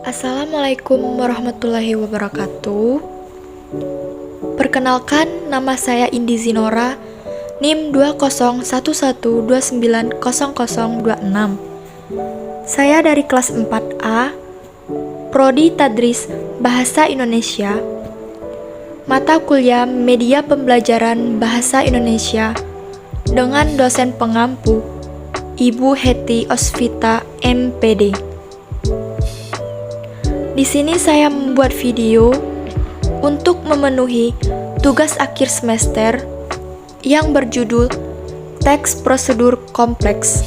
Assalamualaikum warahmatullahi wabarakatuh. Perkenalkan, nama saya Indi Zinora, NIM 2011290026. Saya dari kelas 4A, Prodi Tadris Bahasa Indonesia, mata kuliah Media Pembelajaran Bahasa Indonesia dengan dosen pengampu Ibu Heti Osvita MPD. Di sini saya membuat video untuk memenuhi tugas akhir semester yang berjudul Teks Prosedur Kompleks.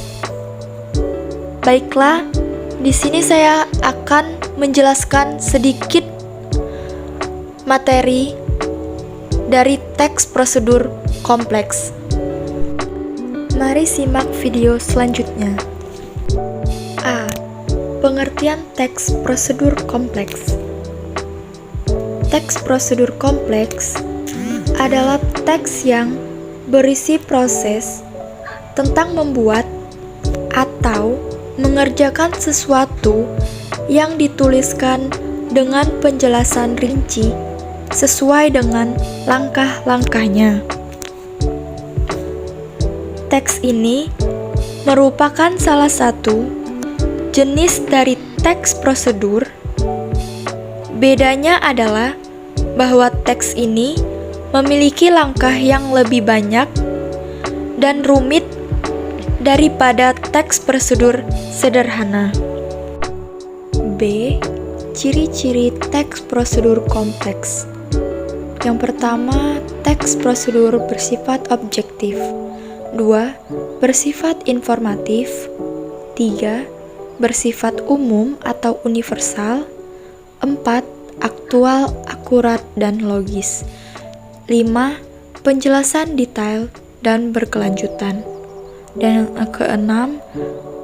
Baiklah, di sini saya akan menjelaskan sedikit materi dari teks prosedur kompleks. Mari simak video selanjutnya. A. Pengertian teks prosedur kompleks. Teks prosedur kompleks adalah teks yang berisi proses tentang membuat atau mengerjakan sesuatu yang dituliskan dengan penjelasan rinci sesuai dengan langkah-langkahnya. Teks ini merupakan salah satu jenis dari teks prosedur. Bedanya adalah bahwa teks ini memiliki langkah yang lebih banyak dan rumit daripada teks prosedur sederhana. B. Ciri-ciri teks prosedur kompleks. Yang pertama, teks prosedur bersifat objektif. 2. Bersifat informatif. 3. Bersifat umum atau universal. 4. Aktual, akurat, dan logis. 5. Penjelasan detail dan berkelanjutan. Dan yang keenam,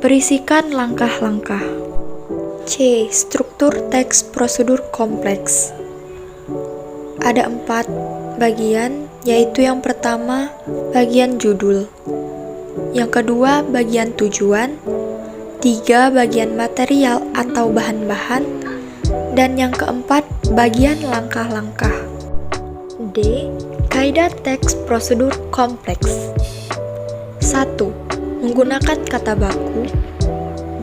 berisikan langkah-langkah. C. Struktur teks prosedur kompleks. Ada 4 bagian, yaitu yang pertama, bagian judul. Yang kedua, bagian tujuan. 3. Bagian material atau bahan-bahan, dan yang keempat, bagian langkah-langkah. D. Kaidah teks prosedur kompleks. 1. Menggunakan kata baku.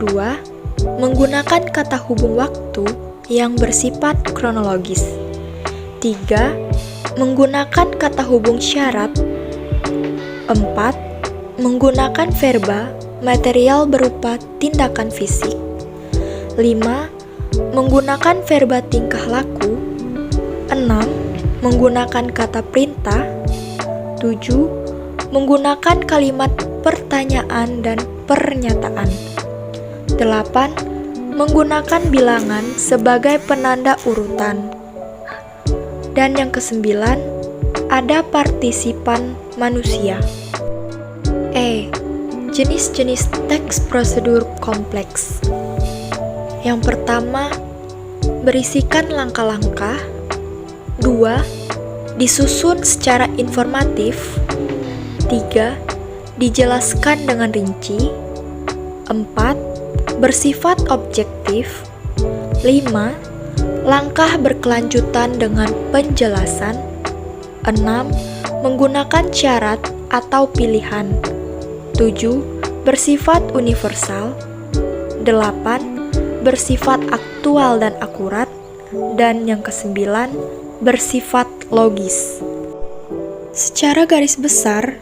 2. Menggunakan kata hubung waktu yang bersifat kronologis. 3. Menggunakan kata hubung syarat. 4. Menggunakan verba material berupa tindakan fisik. 5. Menggunakan verba tingkah laku. 6. Menggunakan kata perintah. 7. Menggunakan kalimat pertanyaan dan pernyataan. 8. Menggunakan bilangan sebagai penanda urutan. Dan yang kesembilan, ada partisipan manusia. E. Jenis-jenis teks prosedur kompleks. Yang pertama, berisikan langkah-langkah. 2. Disusun secara informatif. 3. Dijelaskan dengan rinci. 4. Bersifat objektif. 5. Langkah berkelanjutan dengan penjelasan. 6. Menggunakan syarat atau pilihan. 7. Bersifat universal. 8. Bersifat aktual dan akurat. Dan yang kesembilan, bersifat logis. Secara garis besar,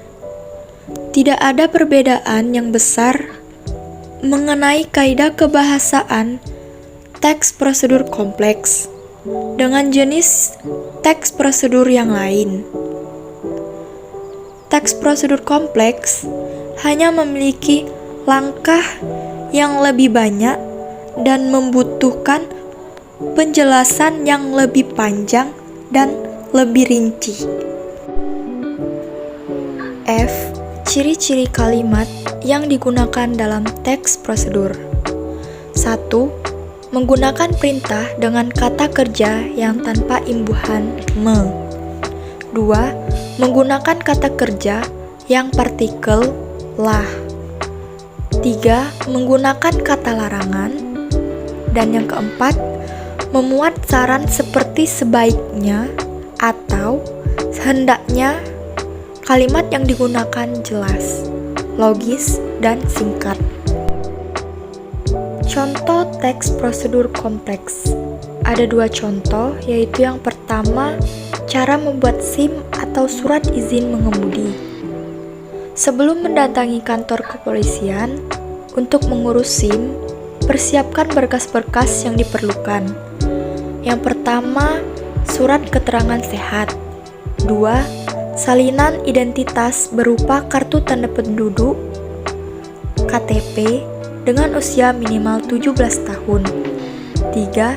tidak ada perbedaan yang besar mengenai kaidah kebahasaan teks prosedur kompleks dengan jenis teks prosedur yang lain. Teks prosedur kompleks hanya memiliki langkah yang lebih banyak dan membutuhkan penjelasan yang lebih panjang dan lebih rinci. F. Ciri-ciri kalimat yang digunakan dalam teks prosedur. 1. Menggunakan perintah dengan kata kerja yang tanpa imbuhan me. 2. Menggunakan kata kerja yang partikel lah. 3. Menggunakan kata larangan. Dan yang keempat, memuat saran seperti sebaiknya atau sehendaknya. Kalimat yang digunakan jelas, logis, dan singkat. Contoh teks prosedur kompleks. Ada 2 contoh, yaitu yang pertama, cara membuat SIM atau surat izin mengemudi. Sebelum mendatangi kantor kepolisian untuk mengurus SIM, persiapkan berkas-berkas yang diperlukan. Yang pertama, surat keterangan sehat. 2. Salinan identitas berupa kartu tanda penduduk (KTP) dengan usia minimal 17 tahun. 3.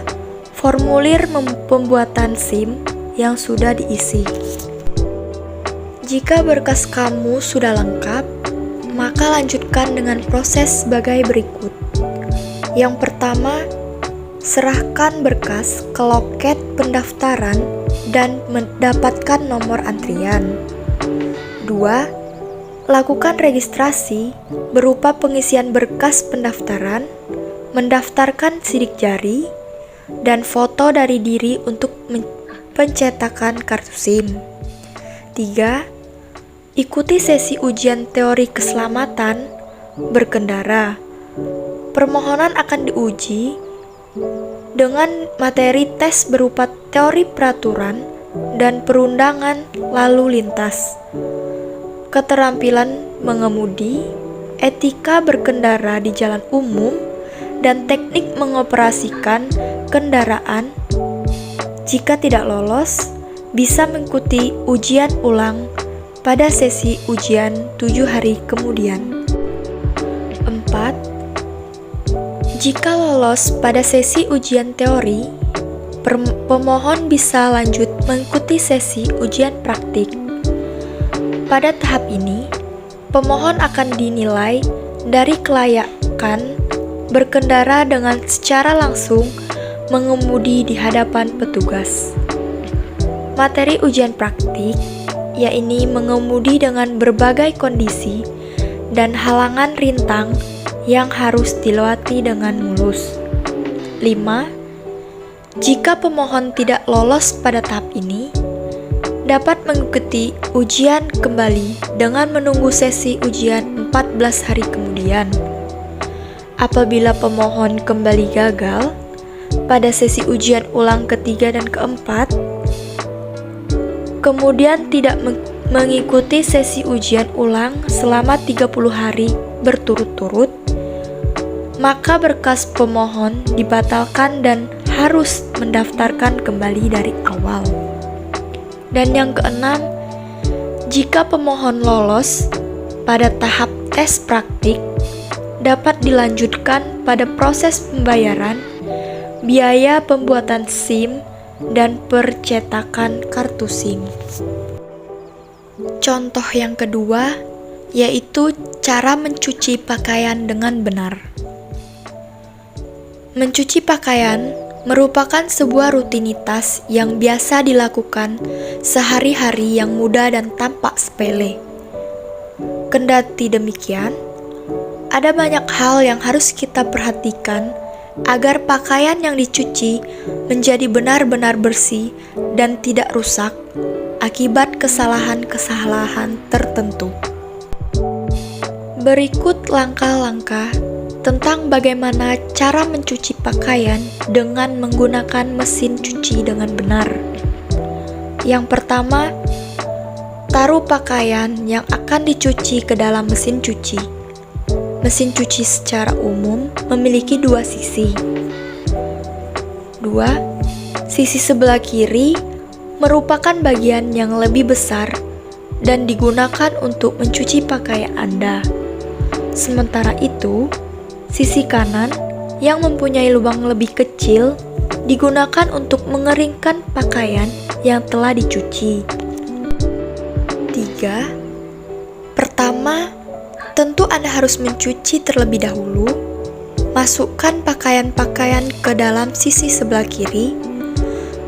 Formulir pembuatan SIM yang sudah diisi. Jika berkas kamu sudah lengkap, maka lanjutkan dengan proses sebagai berikut. Yang pertama, serahkan berkas ke loket pendaftaran dan mendapatkan nomor antrian. 2. Lakukan registrasi berupa pengisian berkas pendaftaran, mendaftarkan sidik jari, dan foto dari diri untuk pencetakan kartu SIM. 3. Ikuti sesi ujian teori keselamatan berkendara. Permohonan akan diuji dengan materi tes berupa teori peraturan dan perundangan lalu lintas, keterampilan mengemudi, etika berkendara di jalan umum, dan teknik mengoperasikan kendaraan. Jika tidak lolos, bisa mengikuti ujian ulang pada sesi ujian 7 hari kemudian. 4. Jika lolos pada sesi ujian teori, pemohon bisa lanjut mengikuti sesi ujian praktik. Pada tahap ini, pemohon akan dinilai dari kelayakan berkendara dengan secara langsung mengemudi di hadapan petugas. Materi ujian praktik, yaitu mengemudi dengan berbagai kondisi dan halangan rintang yang harus dilewati dengan mulus. 5. Jika pemohon tidak lolos pada tahap ini, dapat mengikuti ujian kembali dengan menunggu sesi ujian 14 hari kemudian. Apabila pemohon kembali gagal pada sesi ujian ulang ketiga dan keempat, kemudian tidak mengikuti sesi ujian ulang selama 30 hari berturut-turut, maka berkas pemohon dibatalkan dan harus mendaftarkan kembali dari awal. Dan yang keenam, jika pemohon lolos pada tahap tes praktik, dapat dilanjutkan pada proses pembayaran biaya pembuatan SIM dan percetakan kartu SIM. Contoh yang kedua, yaitu cara mencuci pakaian dengan benar. Mencuci pakaian merupakan sebuah rutinitas yang biasa dilakukan sehari-hari yang mudah dan tampak sepele. Kendati demikian, ada banyak hal yang harus kita perhatikan agar pakaian yang dicuci menjadi benar-benar bersih dan tidak rusak akibat kesalahan-kesalahan tertentu. Berikut langkah-langkah tentang bagaimana cara mencuci pakaian dengan menggunakan mesin cuci dengan benar. Yang pertama, taruh pakaian yang akan dicuci ke dalam mesin cuci. Mesin cuci secara umum memiliki 2 sisi. 2. Sisi sebelah kiri merupakan bagian yang lebih besar dan digunakan untuk mencuci pakaian Anda. Sementara itu, sisi kanan yang mempunyai lubang lebih kecil digunakan untuk mengeringkan pakaian yang telah dicuci. 3. Pertama, tentu Anda harus mencuci terlebih dahulu. Masukkan pakaian-pakaian ke dalam sisi sebelah kiri.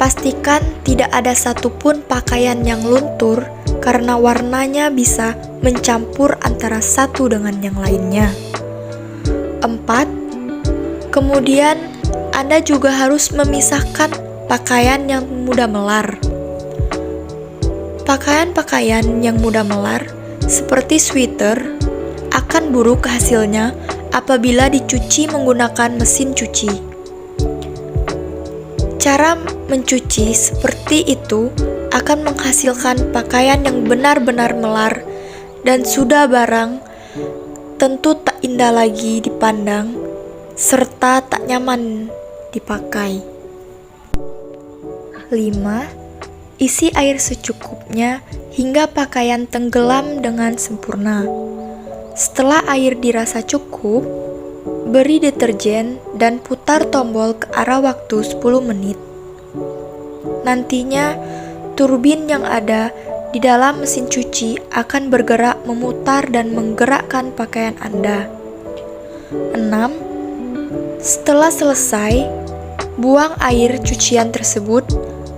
Pastikan tidak ada satupun pakaian yang luntur karena warnanya bisa mencampur antara satu dengan yang lainnya. 4. Kemudian Anda juga harus memisahkan pakaian yang mudah melar. Pakaian-pakaian yang mudah melar, seperti sweater, akan buruk hasilnya apabila dicuci menggunakan mesin cuci. Cara mencuci seperti itu akan menghasilkan pakaian yang benar-benar melar dan sudah barang tentu tak indah lagi dipandang serta tak nyaman dipakai. 5. Isi air secukupnya hingga pakaian tenggelam dengan sempurna. Setelah air dirasa cukup, beri deterjen dan putar tombol ke arah waktu 10 menit. Nantinya, turbin yang ada di dalam mesin cuci akan bergerak memutar dan menggerakkan pakaian Anda. 6. Setelah selesai, buang air cucian tersebut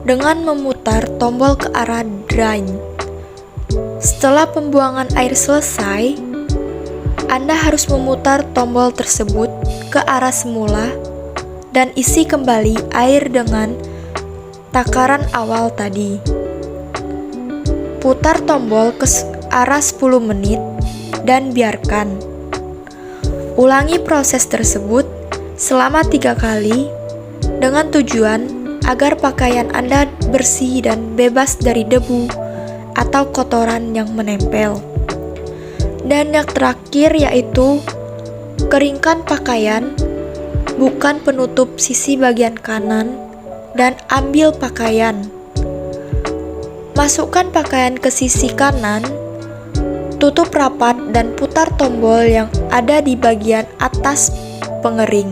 dengan memutar tombol ke arah drain. Setelah pembuangan air selesai, Anda harus memutar tombol tersebut ke arah semula dan isi kembali air dengan takaran awal tadi. Putar tombol ke arah 10 menit dan biarkan. Ulangi proses tersebut selama 3 kali dengan tujuan agar pakaian Anda bersih dan bebas dari debu atau kotoran yang menempel. Dan yang terakhir yaitu keringkan pakaian, bukan penutup sisi bagian kanan, dan ambil pakaian. Masukkan pakaian ke sisi kanan, tutup rapat dan putar tombol yang ada di bagian atas pengering.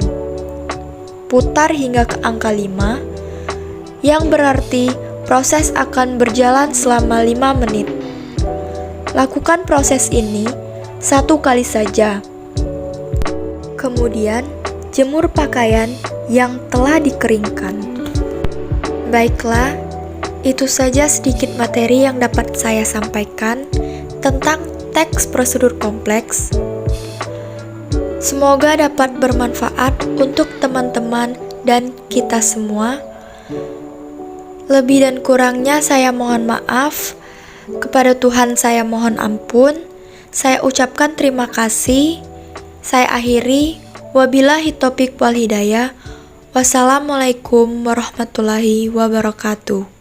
Putar hingga ke angka 5, yang berarti proses akan berjalan selama 5 menit. Lakukan proses ini 1 kali saja. Kemudian, jemur pakaian yang telah dikeringkan. Baiklah, itu saja sedikit materi yang dapat saya sampaikan tentang teks prosedur kompleks. Semoga dapat bermanfaat untuk teman-teman dan kita semua. Lebih dan kurangnya saya mohon maaf. Kepada Tuhan saya mohon ampun. Saya ucapkan terima kasih. Saya akhiri. Wabillahi taufiq wal hidayah. Wassalamualaikum warahmatullahi wabarakatuh.